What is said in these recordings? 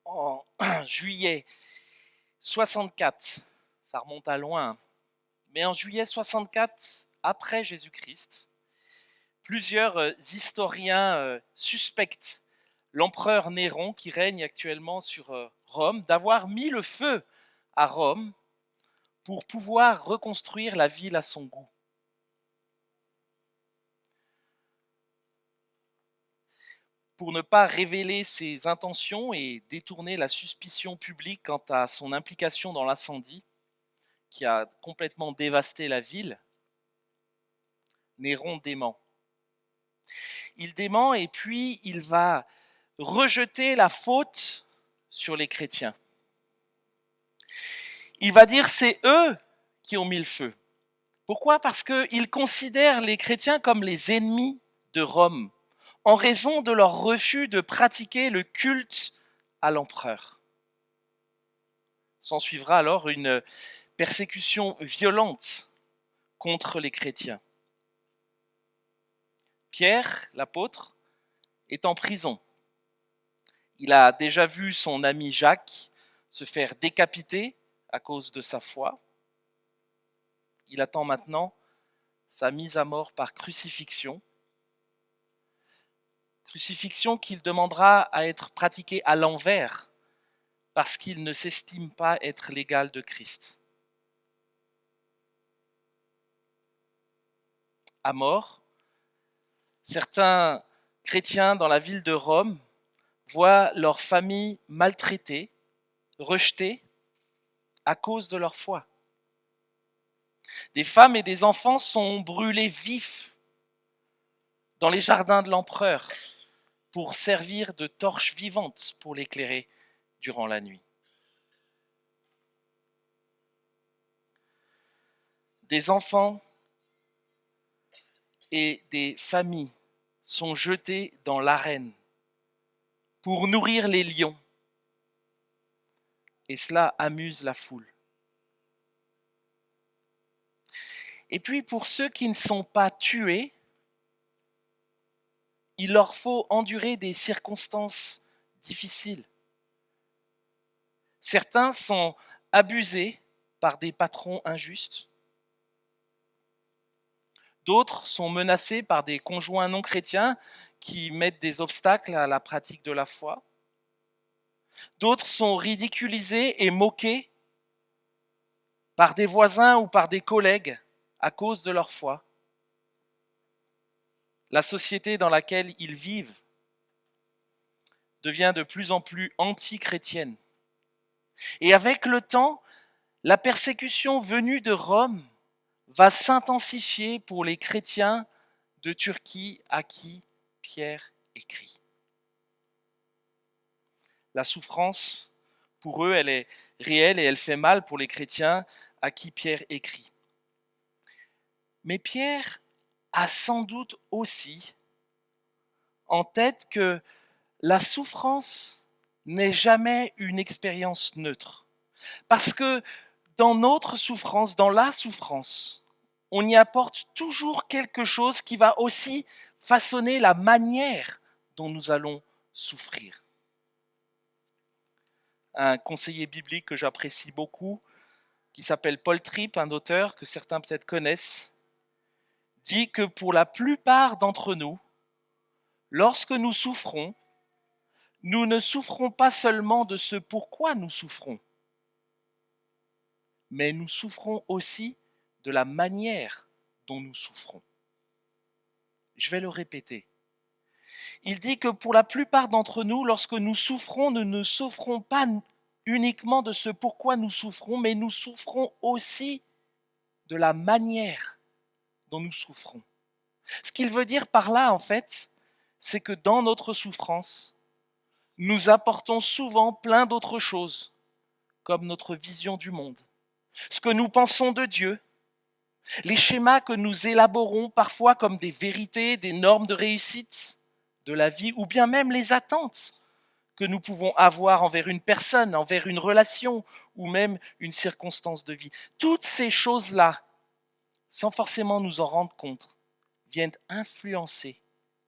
en juillet 64, ça remonte à loin, mais en juillet 64, après Jésus-Christ, plusieurs historiens suspectent l'empereur Néron, qui règne actuellement sur Rome, d'avoir mis le feu à Rome pour pouvoir reconstruire la ville à son goût. Pour ne pas révéler ses intentions et détourner la suspicion publique quant à son implication dans l'incendie qui a complètement dévasté la ville, Néron dément. Il dément et puis il va rejeter la faute sur les chrétiens. Il va dire c'est eux qui ont mis le feu. Pourquoi ? Parce qu'il considère les chrétiens comme les ennemis de Rome, en raison de leur refus de pratiquer le culte à l'empereur. S'en suivra alors une persécution violente contre les chrétiens. Pierre, l'apôtre, est en prison. Il a déjà vu son ami Jacques se faire décapiter à cause de sa foi. Il attend maintenant sa mise à mort par crucifixion. Crucifixion qu'il demandera à être pratiquée à l'envers parce qu'il ne s'estime pas être l'égal de Christ. À mort, certains chrétiens dans la ville de Rome voient leur famille maltraitée, rejetée à cause de leur foi. Des femmes et des enfants sont brûlés vifs dans les jardins de l'empereur pour servir de torches vivantes pour l'éclairer durant la nuit. Des enfants et des familles sont jetés dans l'arène pour nourrir les lions. Et cela amuse la foule. Et puis pour ceux qui ne sont pas tués, il leur faut endurer des circonstances difficiles. Certains sont abusés par des patrons injustes. D'autres sont menacés par des conjoints non chrétiens qui mettent des obstacles à la pratique de la foi. D'autres sont ridiculisés et moqués par des voisins ou par des collègues à cause de leur foi. La société dans laquelle ils vivent devient de plus en plus anti-chrétienne. Et avec le temps, la persécution venue de Rome va s'intensifier pour les chrétiens de Turquie à qui Pierre écrit. La souffrance, pour eux, elle est réelle et elle fait mal pour les chrétiens à qui Pierre écrit. Mais Pierre a sans doute aussi en tête que la souffrance n'est jamais une expérience neutre. Parce que dans notre souffrance, dans la souffrance, on y apporte toujours quelque chose qui va aussi façonner la manière dont nous allons souffrir. Un conseiller biblique que j'apprécie beaucoup, qui s'appelle Paul Tripp, un auteur que certains peut-être connaissent, dit que pour la plupart d'entre nous, lorsque nous souffrons, nous ne souffrons pas seulement de ce pourquoi nous souffrons, mais nous souffrons aussi de la manière dont nous souffrons. Je vais le répéter. Il dit que pour la plupart d'entre nous, lorsque nous souffrons, nous ne souffrons pas uniquement de ce pourquoi nous souffrons, mais nous souffrons aussi de la manière dont nous souffrons. Ce qu'il veut dire par là, en fait, c'est que dans notre souffrance, nous apportons souvent plein d'autres choses, comme notre vision du monde, ce que nous pensons de Dieu, les schémas que nous élaborons parfois comme des vérités, des normes de réussite de la vie, ou bien même les attentes que nous pouvons avoir envers une personne, envers une relation, ou même une circonstance de vie. Toutes ces choses-là, sans forcément nous en rendre compte, viennent influencer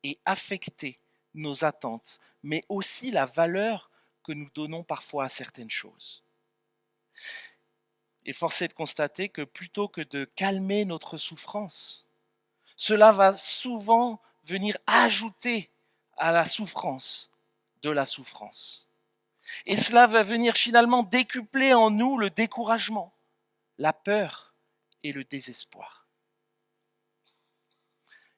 et affecter nos attentes, mais aussi la valeur que nous donnons parfois à certaines choses. Et force est de constater que plutôt que de calmer notre souffrance, cela va souvent venir ajouter à la souffrance de la souffrance. Et cela va venir finalement décupler en nous le découragement, la peur et le désespoir.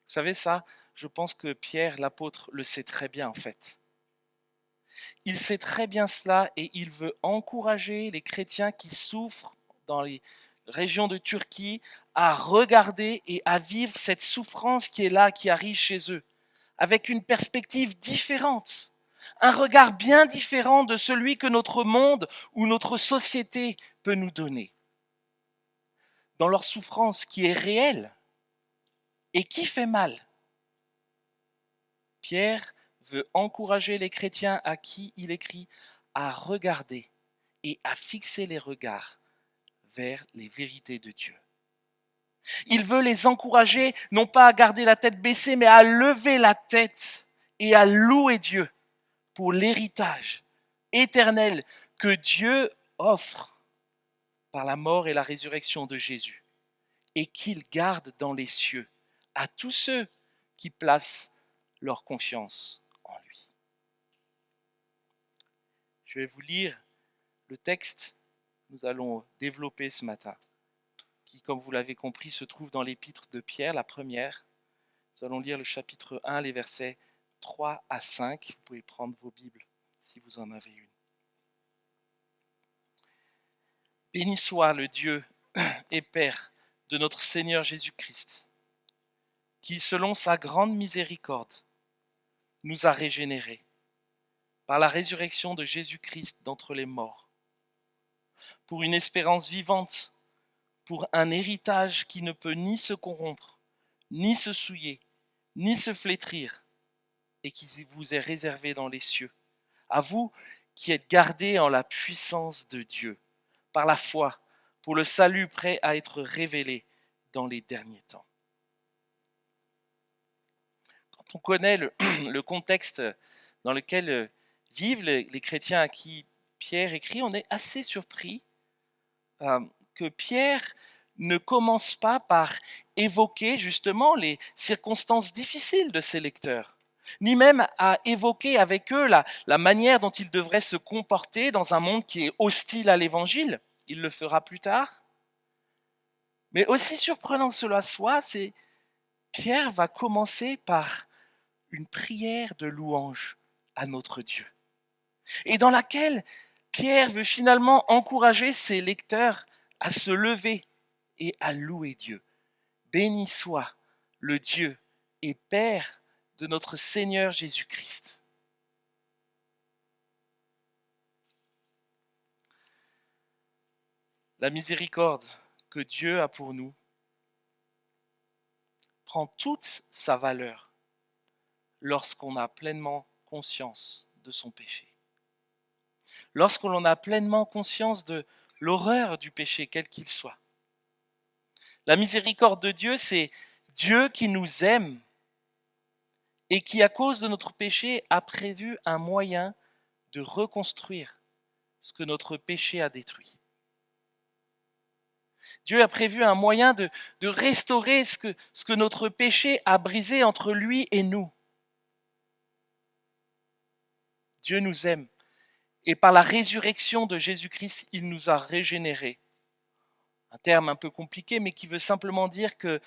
Vous savez ça, je pense que Pierre, l'apôtre, le sait très bien en fait. Il sait très bien cela et il veut encourager les chrétiens qui souffrent dans les régions de Turquie à regarder et à vivre cette souffrance qui est là, qui arrive chez eux, avec une perspective différente, un regard bien différent de celui que notre monde ou notre société peut nous donner. Dans leur souffrance qui est réelle et qui fait mal, Pierre veut encourager les chrétiens à qui il écrit à regarder et à fixer les regards vers les vérités de Dieu. Il veut les encourager non pas à garder la tête baissée, mais à lever la tête et à louer Dieu pour l'héritage éternel que Dieu offre par la mort et la résurrection de Jésus et qu'il garde dans les cieux à tous ceux qui placent leur confiance en lui. Je vais vous lire le texte que nous allons développer ce matin, qui, comme vous l'avez compris, se trouve dans l'épître de Pierre, la première. Nous allons lire le chapitre 1, les versets 3 à 5. Vous pouvez prendre vos Bibles si vous en avez une. Béni soit le Dieu et Père de notre Seigneur Jésus-Christ, qui, selon sa grande miséricorde, nous a régénérés par la résurrection de Jésus-Christ d'entre les morts, pour une espérance vivante, pour un héritage qui ne peut ni se corrompre, ni se souiller, ni se flétrir, et qui vous est réservé dans les cieux, à vous qui êtes gardés en la puissance de Dieu, par la foi, pour le salut prêt à être révélé dans les derniers temps. Quand on connaît le contexte dans lequel vivent les chrétiens à qui Pierre écrit, on est assez surpris que Pierre ne commence pas par évoquer justement les circonstances difficiles de ses lecteurs, ni même à évoquer avec eux la manière dont ils devraient se comporter dans un monde qui est hostile à l'évangile. Il le fera plus tard. Mais aussi surprenant que cela soit, c'est Pierre va commencer par une prière de louange à notre Dieu, et dans laquelle Pierre veut finalement encourager ses lecteurs à se lever et à louer Dieu. Béni soit le Dieu et Père de notre Seigneur Jésus-Christ. La miséricorde que Dieu a pour nous prend toute sa valeur lorsqu'on a pleinement conscience de son péché. Lorsqu'on a pleinement conscience de l'horreur du péché, quel qu'il soit. La miséricorde de Dieu, c'est Dieu qui nous aime et qui, à cause de notre péché, a prévu un moyen de reconstruire ce que notre péché a détruit. Dieu a prévu un moyen de restaurer ce que notre péché a brisé entre lui et nous. Dieu nous aime et par la résurrection de Jésus-Christ, il nous a régénérés. Un terme un peu compliqué, mais qui veut simplement dire que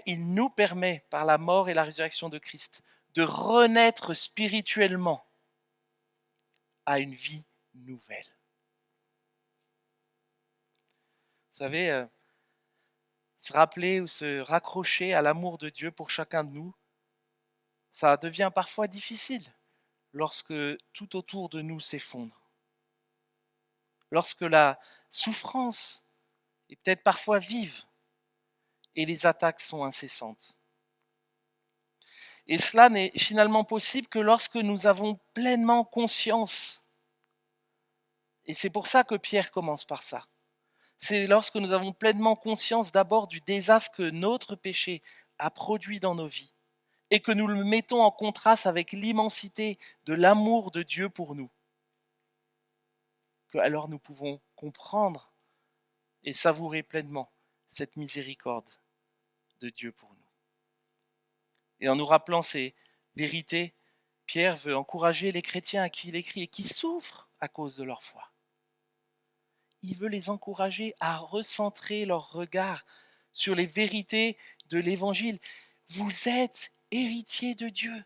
il nous permet, par la mort et la résurrection de Christ, de renaître spirituellement à une vie nouvelle. Vous savez, se rappeler ou se raccrocher à l'amour de Dieu pour chacun de nous, ça devient parfois difficile lorsque tout autour de nous s'effondre. Lorsque la souffrance est peut-être parfois vive et les attaques sont incessantes. Et cela n'est finalement possible que lorsque nous avons pleinement conscience. Et c'est pour ça que Pierre commence par ça. C'est lorsque nous avons pleinement conscience d'abord du désastre que notre péché a produit dans nos vies et que nous le mettons en contraste avec l'immensité de l'amour de Dieu pour nous. que alors nous pouvons comprendre et savourer pleinement cette miséricorde de Dieu pour nous. Et en nous rappelant ces vérités, Pierre veut encourager les chrétiens à qui il écrit et qui souffrent à cause de leur foi. Il veut les encourager à recentrer leur regard sur les vérités de l'Évangile. Vous êtes héritiers de Dieu.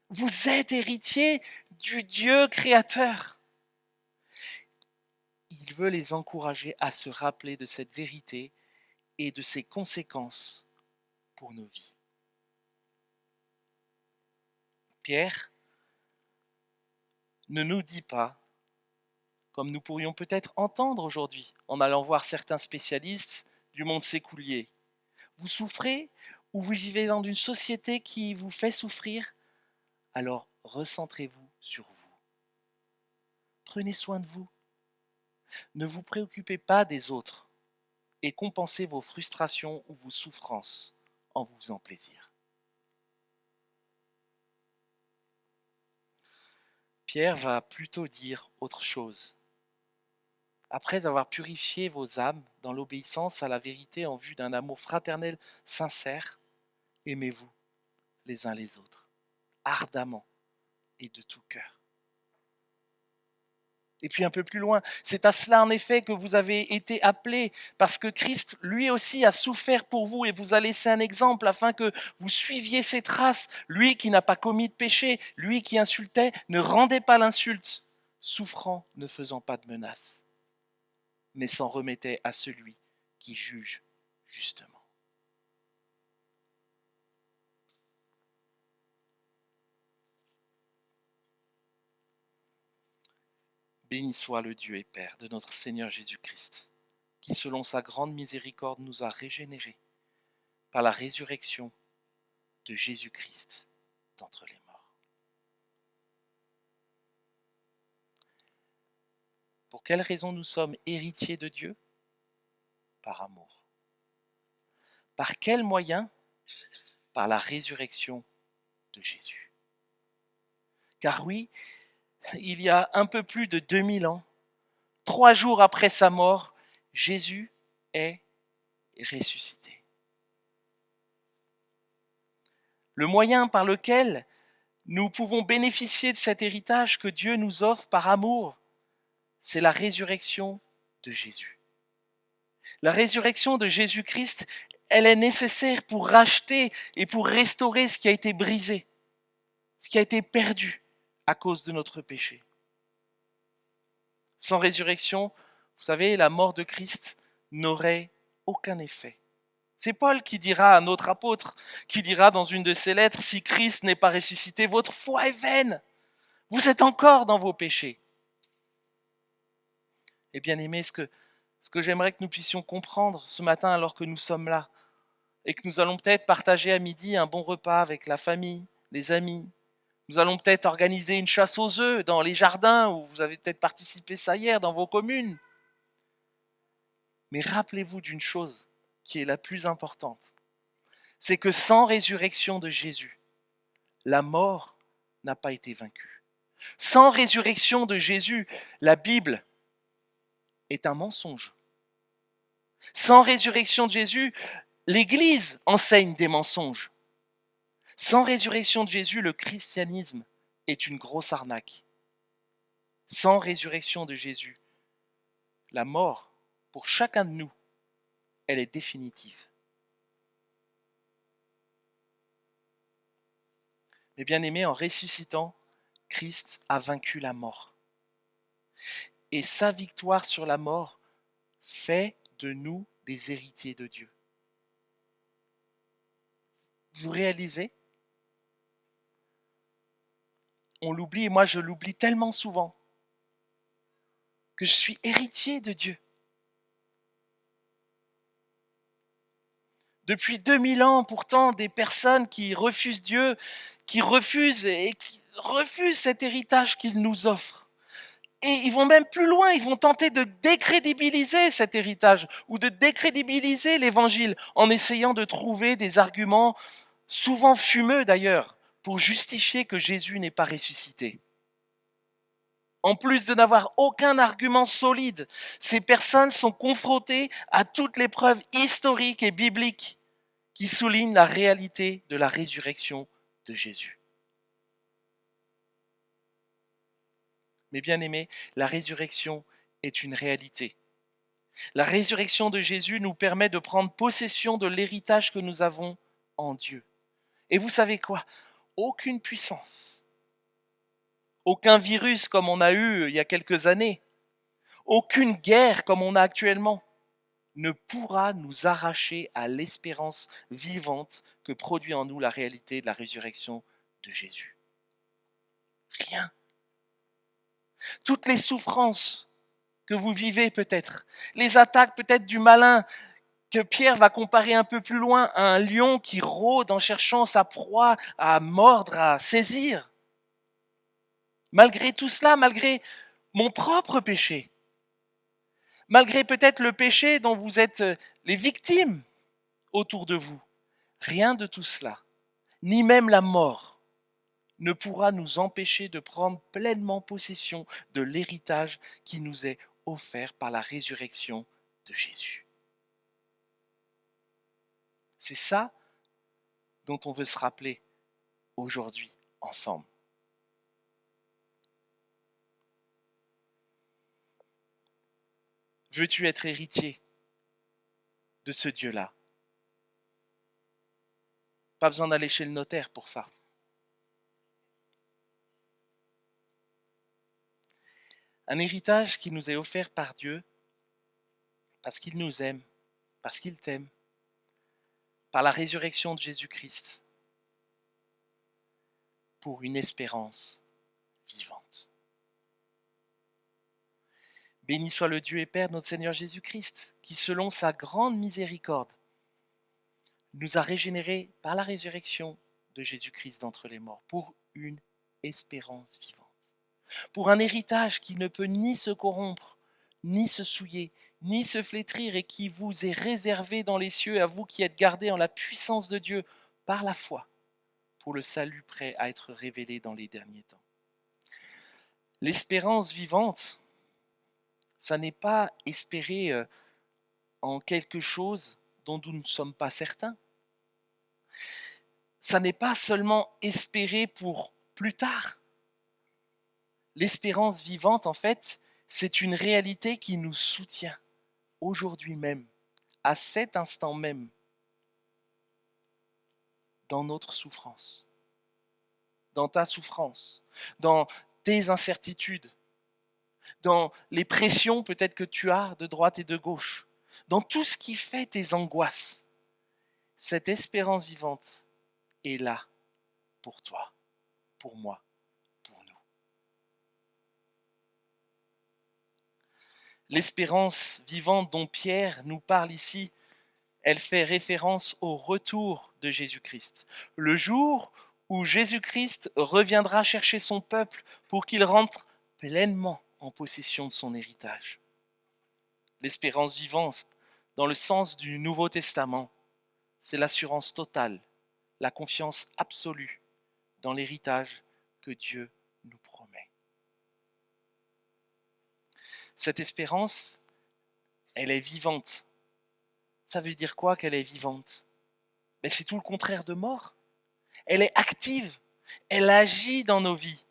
Vous êtes héritiers du Dieu créateur. Il veut les encourager à se rappeler de cette vérité et de ses conséquences pour nos vies. Pierre ne nous dit pas, comme nous pourrions peut-être entendre aujourd'hui en allant voir certains spécialistes du monde séculier, vous souffrez ou vous vivez dans une société qui vous fait souffrir, alors recentrez-vous sur vous. Prenez soin de vous. Ne vous préoccupez pas des autres et compensez vos frustrations ou vos souffrances en vous faisant plaisir. Pierre va plutôt dire autre chose. Après avoir purifié vos âmes dans l'obéissance à la vérité en vue d'un amour fraternel sincère, aimez-vous les uns les autres, ardemment et de tout cœur. Et puis un peu plus loin, c'est à cela en effet que vous avez été appelés, parce que Christ lui aussi a souffert pour vous et vous a laissé un exemple afin que vous suiviez ses traces. Lui qui n'a pas commis de péché, lui qui insultait, ne rendait pas l'insulte, souffrant, ne faisant pas de menaces, mais s'en remettait à celui qui juge justement. Béni soit le Dieu et Père de notre Seigneur Jésus-Christ, qui selon sa grande miséricorde nous a régénérés par la résurrection de Jésus-Christ d'entre les morts. Pour quelle raison nous sommes héritiers de Dieu? Par amour. Par quel moyen? Par la résurrection de Jésus. Car oui, il y a un peu plus de 2000 ans, 3 jours après sa mort, Jésus est ressuscité. Le moyen par lequel nous pouvons bénéficier de cet héritage que Dieu nous offre par amour, c'est la résurrection de Jésus. La résurrection de Jésus-Christ, elle est nécessaire pour racheter et pour restaurer ce qui a été brisé, ce qui a été perdu à cause de notre péché. Sans résurrection, vous savez, la mort de Christ n'aurait aucun effet. C'est Paul qui dira à notre apôtre, qui dira dans une de ses lettres, si Christ n'est pas ressuscité, votre foi est vaine. Vous êtes encore dans vos péchés. Et bien aimé, ce que j'aimerais que nous puissions comprendre ce matin alors que nous sommes là, et que nous allons peut-être partager à midi un bon repas avec la famille, les amis. Nous allons peut-être organiser une chasse aux œufs dans les jardins, où vous avez peut-être participé ça hier dans vos communes. Mais rappelez-vous d'une chose qui est la plus importante, c'est que sans résurrection de Jésus, la mort n'a pas été vaincue. Sans résurrection de Jésus, la Bible est un mensonge. Sans résurrection de Jésus, l'Église enseigne des mensonges. Sans résurrection de Jésus, le christianisme est une grosse arnaque. Sans résurrection de Jésus, la mort, pour chacun de nous, elle est définitive. Mais bien aimé, en ressuscitant, Christ a vaincu la mort. Et sa victoire sur la mort fait de nous des héritiers de Dieu. Vous réalisez? On l'oublie, et moi je l'oublie tellement souvent, que je suis héritier de Dieu. Depuis 2000 ans, pourtant, des personnes qui refusent Dieu, qui refusent cet héritage qu'il nous offre. Et ils vont même plus loin, ils vont tenter de décrédibiliser cet héritage ou de décrédibiliser l'évangile en essayant de trouver des arguments, souvent fumeux d'ailleurs, pour justifier que Jésus n'est pas ressuscité. En plus de n'avoir aucun argument solide, ces personnes sont confrontées à toutes les preuves historiques et bibliques qui soulignent la réalité de la résurrection de Jésus. Mais bien aimés, la résurrection est une réalité. La résurrection de Jésus nous permet de prendre possession de l'héritage que nous avons en Dieu. Et vous savez quoi? Aucune puissance, aucun virus comme on a eu il y a quelques années, aucune guerre comme on a actuellement ne pourra nous arracher à l'espérance vivante que produit en nous la réalité de la résurrection de Jésus. Rien. Toutes les souffrances que vous vivez peut-être, les attaques peut-être du malin, que Pierre va comparer un peu plus loin à un lion qui rôde en cherchant sa proie à mordre, à saisir. Malgré tout cela, malgré mon propre péché, malgré peut-être le péché dont vous êtes les victimes autour de vous, rien de tout cela, ni même la mort, ne pourra nous empêcher de prendre pleinement possession de l'héritage qui nous est offert par la résurrection de Jésus. C'est ça dont on veut se rappeler aujourd'hui ensemble. Veux-tu être héritier de ce Dieu-là? Pas besoin d'aller chez le notaire pour ça. Un héritage qui nous est offert par Dieu parce qu'il nous aime, parce qu'il t'aime, par la résurrection de Jésus-Christ, pour une espérance vivante. Béni soit le Dieu et Père de notre Seigneur Jésus-Christ, qui selon sa grande miséricorde nous a régénérés par la résurrection de Jésus-Christ d'entre les morts, pour une espérance vivante, pour un héritage qui ne peut ni se corrompre, ni se souiller, ni se flétrir, et qui vous est réservé dans les cieux, à vous qui êtes gardés en la puissance de Dieu par la foi, pour le salut prêt à être révélé dans les derniers temps. L'espérance vivante, ça n'est pas espérer en quelque chose dont nous ne sommes pas certains. Ça n'est pas seulement espérer pour plus tard. L'espérance vivante, en fait, c'est une réalité qui nous soutient aujourd'hui même, à cet instant même, dans notre souffrance, dans ta souffrance, dans tes incertitudes, dans les pressions peut-être que tu as de droite et de gauche, dans tout ce qui fait tes angoisses. Cette espérance vivante est là pour toi, pour moi, pour nous. L'espérance vivante dont Pierre nous parle ici, elle fait référence au retour de Jésus-Christ. Le jour où Jésus-Christ reviendra chercher son peuple pour qu'il rentre pleinement en possession de son héritage. L'espérance vivante, dans le sens du Nouveau Testament, c'est l'assurance totale, la confiance absolue dans l'héritage que Dieu nous promet. Cette espérance, elle est vivante. Ça veut dire quoi qu'elle est vivante? Mais c'est tout le contraire de mort. Elle est active, elle agit dans nos vies.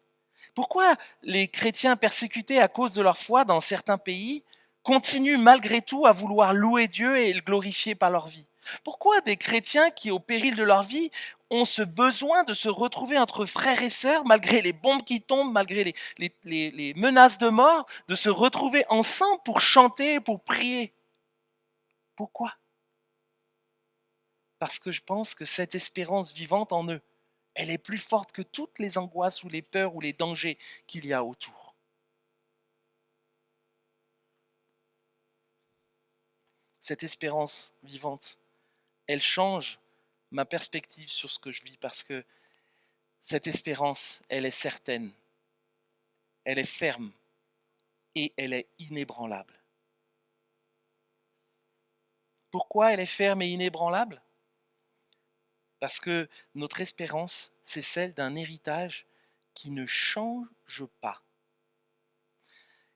Pourquoi les chrétiens persécutés à cause de leur foi dans certains pays continuent malgré tout à vouloir louer Dieu et le glorifier par leur vie? Pourquoi des chrétiens qui, au péril de leur vie, ont ce besoin de se retrouver entre frères et sœurs, malgré les bombes qui tombent, malgré les menaces de mort, de se retrouver ensemble pour chanter, pour prier? Pourquoi? Parce que je pense que cette espérance vivante en eux, elle est plus forte que toutes les angoisses ou les peurs ou les dangers qu'il y a autour. Cette espérance vivante, elle change ma perspective sur ce que je vis parce que cette espérance, elle est certaine, elle est ferme et elle est inébranlable. Pourquoi elle est ferme et inébranlable? Parce que notre espérance, c'est celle d'un héritage qui ne change pas.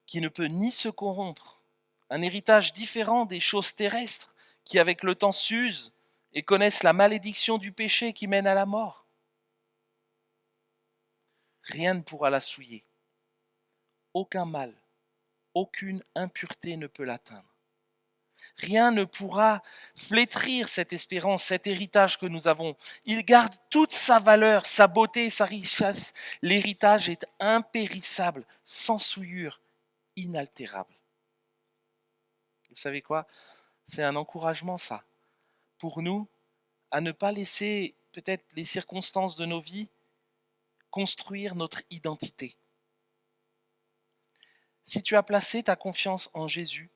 qui ne peut ni se corrompre, un héritage différent des choses terrestres qui avec le temps s'usent et connaissent la malédiction du péché qui mène à la mort. Rien ne pourra la souiller. Aucun mal, aucune impureté ne peut l'atteindre. Rien ne pourra flétrir cette espérance, cet héritage que nous avons. Il garde toute sa valeur, sa beauté, sa richesse. L'héritage est impérissable, sans souillure, inaltérable. Vous savez quoi? C'est un encouragement, ça, pour nous, à ne pas laisser peut-être les circonstances de nos vies construire notre identité. Si tu as placé ta confiance en Jésus,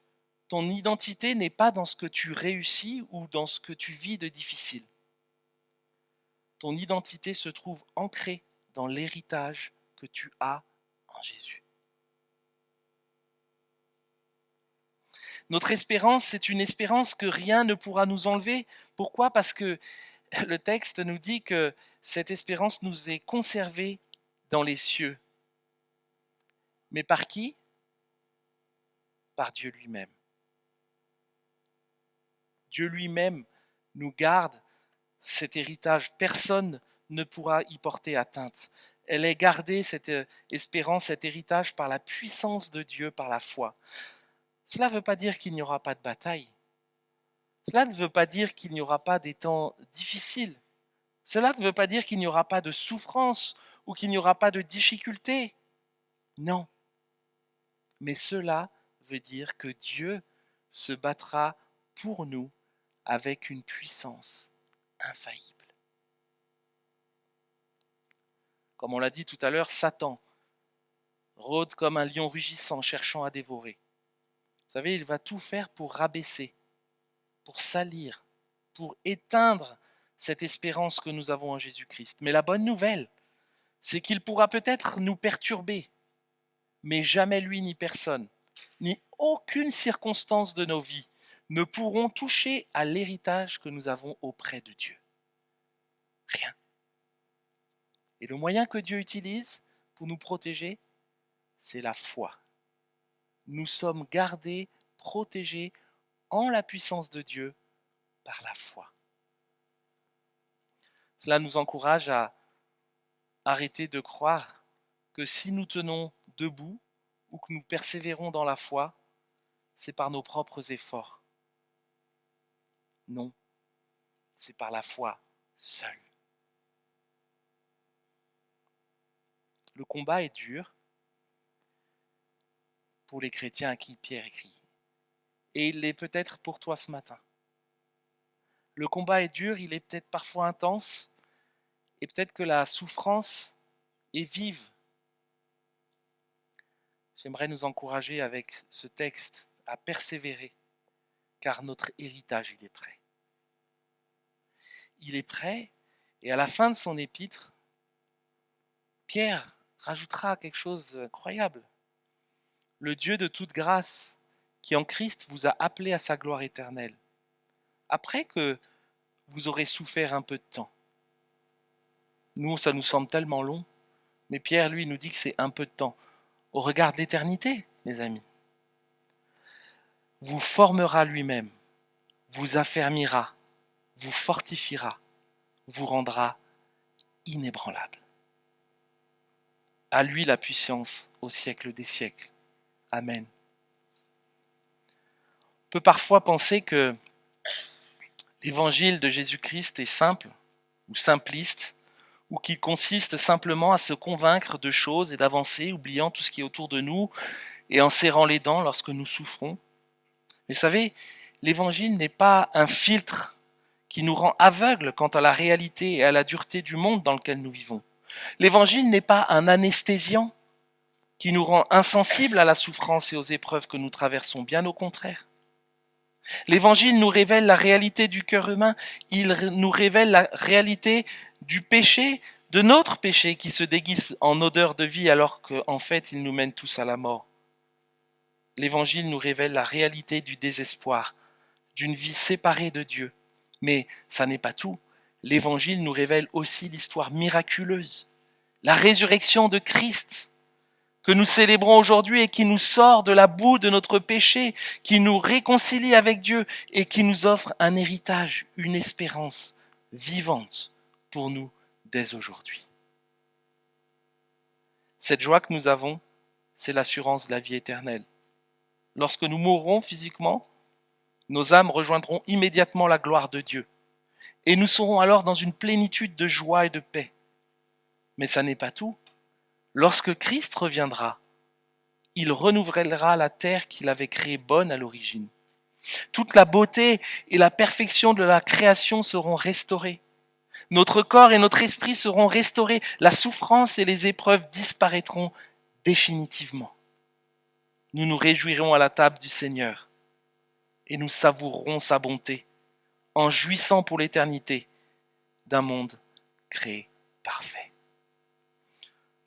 ton identité n'est pas dans ce que tu réussis ou dans ce que tu vis de difficile. Ton identité se trouve ancrée dans l'héritage que tu as en Jésus. Notre espérance, c'est une espérance que rien ne pourra nous enlever. Pourquoi? Parce que le texte nous dit que cette espérance nous est conservée dans les cieux. Mais par qui? Par Dieu lui-même. Dieu lui-même nous garde cet héritage. Personne ne pourra y porter atteinte. Elle est gardée, cette espérance, cet héritage, par la puissance de Dieu, par la foi. Cela ne veut pas dire qu'il n'y aura pas de bataille. Cela ne veut pas dire qu'il n'y aura pas des temps difficiles. Cela ne veut pas dire qu'il n'y aura pas de souffrance ou qu'il n'y aura pas de difficultés. Non. Mais cela veut dire que Dieu se battra pour nous avec une puissance infaillible. Comme on l'a dit tout à l'heure, Satan rôde comme un lion rugissant cherchant à dévorer. Vous savez, il va tout faire pour rabaisser, pour salir, pour éteindre cette espérance que nous avons en Jésus-Christ. Mais la bonne nouvelle, c'est qu'il pourra peut-être nous perturber, mais jamais lui ni personne, ni aucune circonstance de nos vies ne pourront toucher à l'héritage que nous avons auprès de Dieu. Rien. Et le moyen que Dieu utilise pour nous protéger, c'est la foi. Nous sommes gardés, protégés en la puissance de Dieu par la foi. Cela nous encourage à arrêter de croire que si nous tenons debout ou que nous persévérons dans la foi, c'est par nos propres efforts. Non, c'est par la foi seule. Le combat est dur pour les chrétiens à qui Pierre écrit. Et il l'est peut-être pour toi ce matin. Le combat est dur, il est peut-être parfois intense, et peut-être que la souffrance est vive. J'aimerais nous encourager avec ce texte à persévérer, car notre héritage, il est prêt. Il est prêt, et à la fin de son épître, Pierre rajoutera quelque chose d'incroyable. Le Dieu de toute grâce, qui en Christ vous a appelé à sa gloire éternelle, après que vous aurez souffert un peu de temps. Nous, ça nous semble tellement long, mais Pierre, lui, nous dit que c'est un peu de temps. Au regard de l'éternité, les amis, vous formera lui-même, vous affermira, vous fortifiera, vous rendra inébranlable. À lui la puissance au siècle des siècles. Amen. On peut parfois penser que l'évangile de Jésus-Christ est simple ou simpliste, ou qu'il consiste simplement à se convaincre de choses et d'avancer, oubliant tout ce qui est autour de nous et en serrant les dents lorsque nous souffrons. Mais vous savez, l'évangile n'est pas un filtre qui nous rend aveugles quant à la réalité et à la dureté du monde dans lequel nous vivons. L'évangile n'est pas un anesthésiant qui nous rend insensibles à la souffrance et aux épreuves que nous traversons, bien au contraire. L'évangile nous révèle la réalité du cœur humain, il nous révèle la réalité du péché, de notre péché qui se déguise en odeur de vie alors qu'en fait il nous mène tous à la mort. L'évangile nous révèle la réalité du désespoir, d'une vie séparée de Dieu. Mais ça n'est pas tout. L'évangile nous révèle aussi l'histoire miraculeuse, la résurrection de Christ, que nous célébrons aujourd'hui et qui nous sort de la boue de notre péché, qui nous réconcilie avec Dieu et qui nous offre un héritage, une espérance vivante pour nous dès aujourd'hui. Cette joie que nous avons, c'est l'assurance de la vie éternelle. Lorsque nous mourrons physiquement, nos âmes rejoindront immédiatement la gloire de Dieu. Et nous serons alors dans une plénitude de joie et de paix. Mais ça n'est pas tout. Lorsque Christ reviendra, il renouvellera la terre qu'il avait créée bonne à l'origine. Toute la beauté et la perfection de la création seront restaurées. Notre corps et notre esprit seront restaurés. La souffrance et les épreuves disparaîtront définitivement. Nous nous réjouirons à la table du Seigneur et nous savourerons sa bonté en jouissant pour l'éternité d'un monde créé parfait.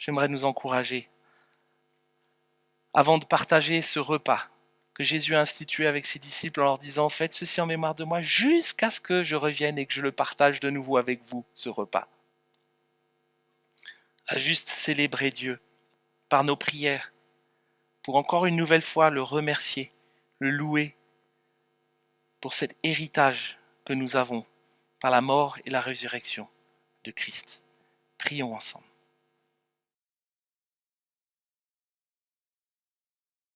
J'aimerais nous encourager, avant de partager ce repas que Jésus a institué avec ses disciples en leur disant « Faites ceci en mémoire de moi jusqu'à ce que je revienne et que je le partage de nouveau avec vous, ce repas. » À juste célébrer Dieu par nos prières, pour encore une nouvelle fois le remercier, le louer pour cet héritage que nous avons par la mort et la résurrection de Christ. Prions ensemble.